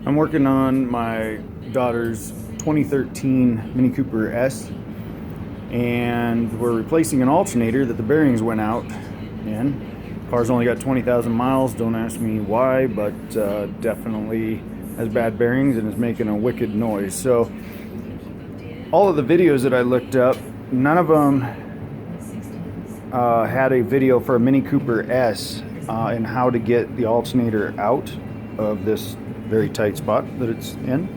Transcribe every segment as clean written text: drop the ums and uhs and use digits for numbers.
I'm working on my daughter's 2013 Mini Cooper S, and we're replacing an alternator that the bearings went out in. Car's only got 20,000 miles, don't ask me why, but definitely has bad bearings and is making a wicked noise. So all of the videos that I looked up, none of them had a video for a Mini Cooper S and how to get the alternator out of this very tight spot that it's in.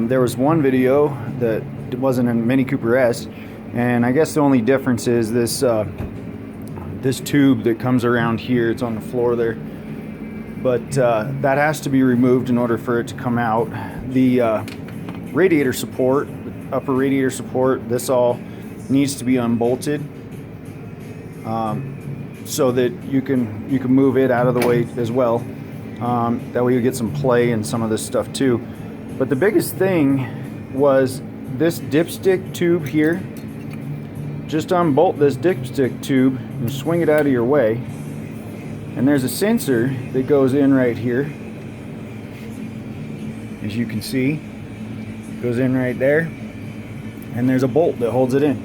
There was one video that wasn't in Mini Cooper S, and I guess the only difference is this this tube that comes around here. It's on the floor there, but that has to be removed in order for it to come out. The radiator support, upper radiator support, this all needs to be unbolted so that you can move it out of the way as well. That way you get some play in some of this stuff too. But the biggest thing was this dipstick tube here. Just unbolt this dipstick tube and swing it out of your way. And there's a sensor that goes in right here. As you can see, goes in right there. And there's a bolt that holds it in.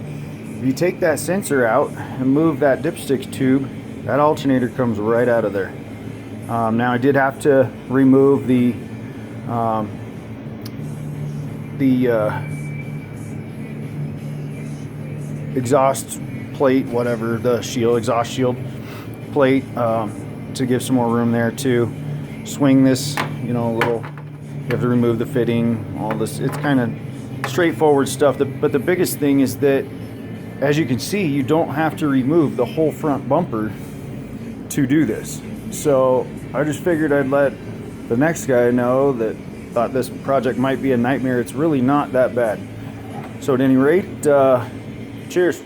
If you take that sensor out and move that dipstick tube, that alternator comes right out of there. Now I did have to remove the exhaust plate, whatever, the shield, exhaust shield plate, to give some more room there to swing this, you know, a little. You have to remove the fitting, all this. It's kind of straightforward stuff. But the biggest thing is that, as you can see, you don't have to remove the whole front bumper to do this. So I just figured I'd let the next guy know that thought this project might be a nightmare. It's really not that bad. So at any rate, cheers.